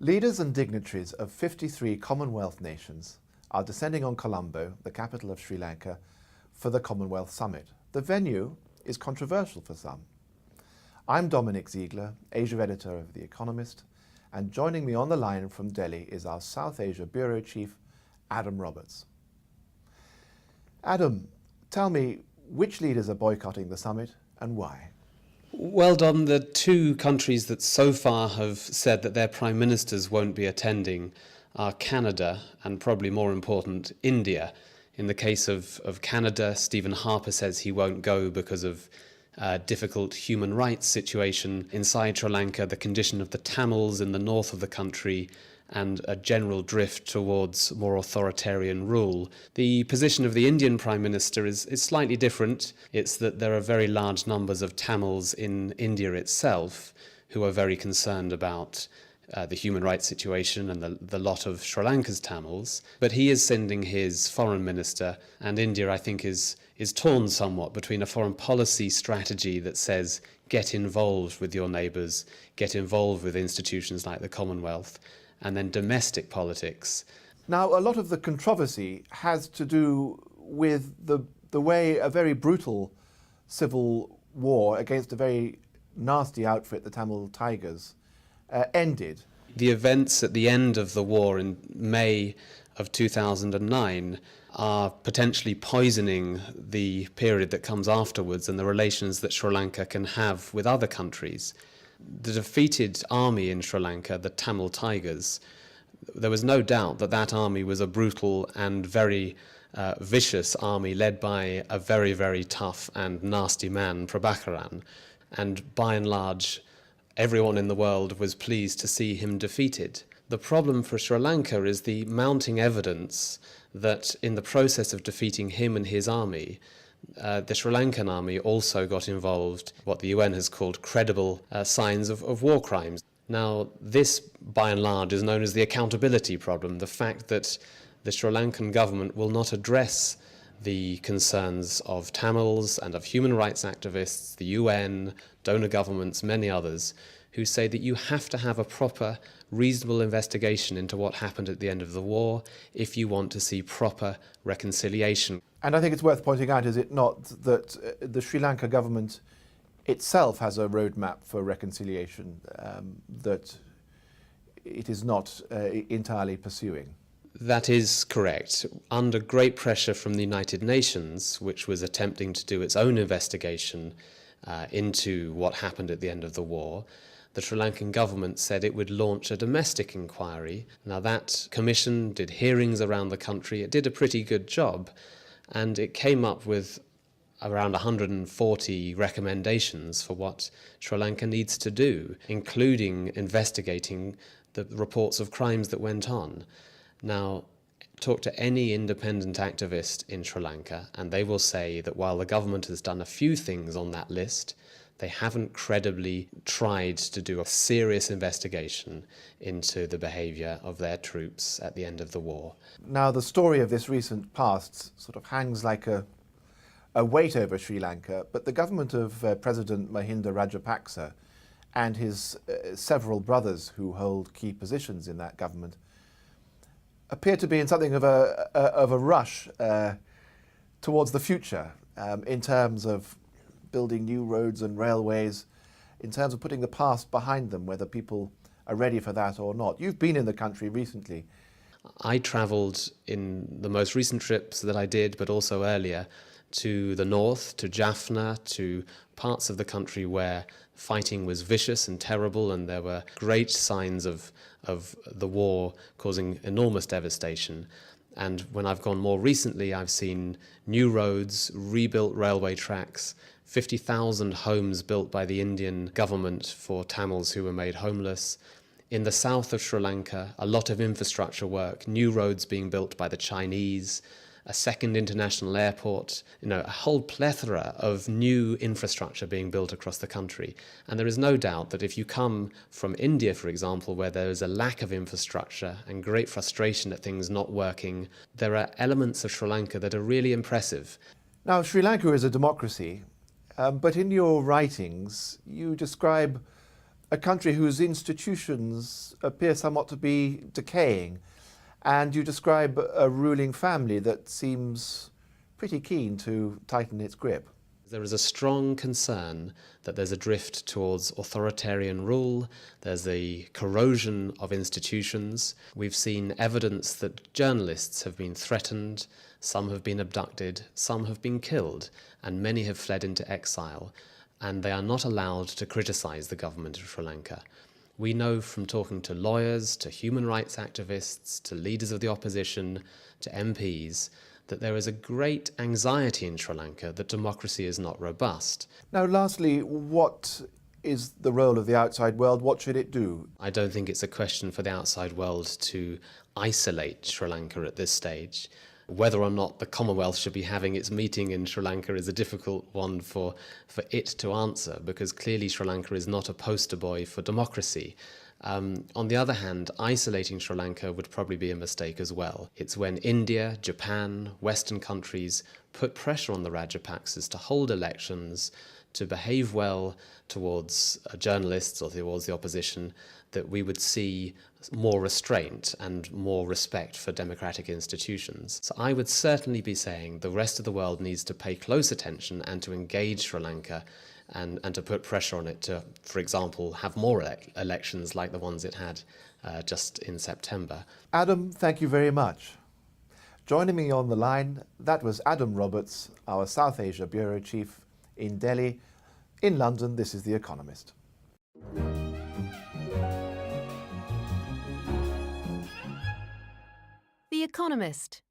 Leaders and dignitaries of 53 Commonwealth nations are descending on Colombo, the capital of Sri Lanka, for the Commonwealth Summit. The venue is controversial for some. I'm Dominic Ziegler, Asia editor of The Economist, and joining me on the line from Delhi is our South Asia Bureau Chief, Adam Roberts. Adam, tell me, which leaders are boycotting the summit and why? Well, Dom, the two countries that so far have said that their prime ministers won't be attending are Canada and, probably more important, India. In the case of Canada, Stephen Harper says he won't go because of a difficult human rights situation inside Sri Lanka, the condition of the Tamils in the north of the country, and a general drift towards more authoritarian rule. The position of the Indian Prime Minister is slightly different. It's that there are very large numbers of Tamils in India itself who are very concerned about the human rights situation and the lot of Sri Lanka's Tamils. But he is sending his foreign minister, and India, I think, is torn somewhat between a foreign policy strategy that says get involved with your neighbours, get involved with institutions like the Commonwealth, and then domestic politics. Now, a lot of the controversy has to do with the way a very brutal civil war against a very nasty outfit, the Tamil Tigers, ended. The events at the end of the war in May of 2009 are potentially poisoning the period that comes afterwards and the relations that Sri Lanka can have with other countries. The defeated army in Sri Lanka, the Tamil Tigers, there was no doubt that that army was a brutal and very vicious army led by a very, very tough and nasty man, Prabhakaran. And by and large, everyone in the world was pleased to see him defeated. The problem for Sri Lanka is the mounting evidence that in the process of defeating him and his army, the Sri Lankan army also got involved, what the UN has called credible signs of war crimes. Now, this, by and large, is known as the accountability problem, the fact that the Sri Lankan government will not address the concerns of Tamils and of human rights activists, the UN, donor governments, many others, who say that you have to have a proper, reasonable investigation into what happened at the end of the war if you want to see proper reconciliation. And I think it's worth pointing out, is it not, that the Sri Lanka government itself has a roadmap for reconciliation that it is not entirely pursuing? That is correct. Under great pressure from the United Nations, which was attempting to do its own investigation into what happened at the end of the war, the Sri Lankan government said it would launch a domestic inquiry. Now, that commission did hearings around the country. It did a pretty good job, and it came up with around 140 recommendations for what Sri Lanka needs to do, including investigating the reports of crimes that went on. Now, talk to any independent activist in Sri Lanka, and they will say that while the government has done a few things on that list, they haven't credibly tried to do a serious investigation into the behaviour of their troops at the end of the war. Now, the story of this recent past sort of hangs like a weight over Sri Lanka, but the government of President Mahinda Rajapaksa and his several brothers who hold key positions in that government appear to be in something of a rush towards the future in terms of building new roads and railways, in terms of putting the past behind them, whether people are ready for that or not. You've been in the country recently. I travelled in the most recent trips that I did, but also earlier, to the north, to Jaffna, to parts of the country where fighting was vicious and terrible, and there were great signs of the war causing enormous devastation. And when I've gone more recently, I've seen new roads, rebuilt railway tracks, 50,000 homes built by the Indian government for Tamils who were made homeless. In the south of Sri Lanka, a lot of infrastructure work, new roads being built by the Chinese, a second international airport, a whole plethora of new infrastructure being built across the country. And there is no doubt that if you come from India, for example, where there is a lack of infrastructure and great frustration at things not working, there are elements of Sri Lanka that are really impressive. Now, Sri Lanka is a democracy, but in your writings, you describe a country whose institutions appear somewhat to be decaying, and you describe a ruling family that seems pretty keen to tighten its grip. There is a strong concern that there's a drift towards authoritarian rule, there's a corrosion of institutions. We've seen evidence that journalists have been threatened, some have been abducted, some have been killed, and many have fled into exile, and they are not allowed to criticise the government of Sri Lanka. We know from talking to lawyers, to human rights activists, to leaders of the opposition, to MPs, that there is a great anxiety in Sri Lanka that democracy is not robust. Now, lastly, what is the role of the outside world? What should it do? I don't think it's a question for the outside world to isolate Sri Lanka at this stage. Whether or not the Commonwealth should be having its meeting in Sri Lanka is a difficult one for it to answer, because clearly Sri Lanka is not a poster boy for democracy. On the other hand, isolating Sri Lanka would probably be a mistake as well. It's when India, Japan, Western countries put pressure on the Rajapaksas to hold elections, to behave well towards journalists or towards the opposition, that we would see more restraint and more respect for democratic institutions. So I would certainly be saying the rest of the world needs to pay close attention and to engage Sri Lanka and to put pressure on it to, for example, have more elections like the ones it had just in September. Adam, thank you very much. Joining me on the line, that was Adam Roberts, our South Asia Bureau Chief in Delhi. In London, this is The Economist. The Economist.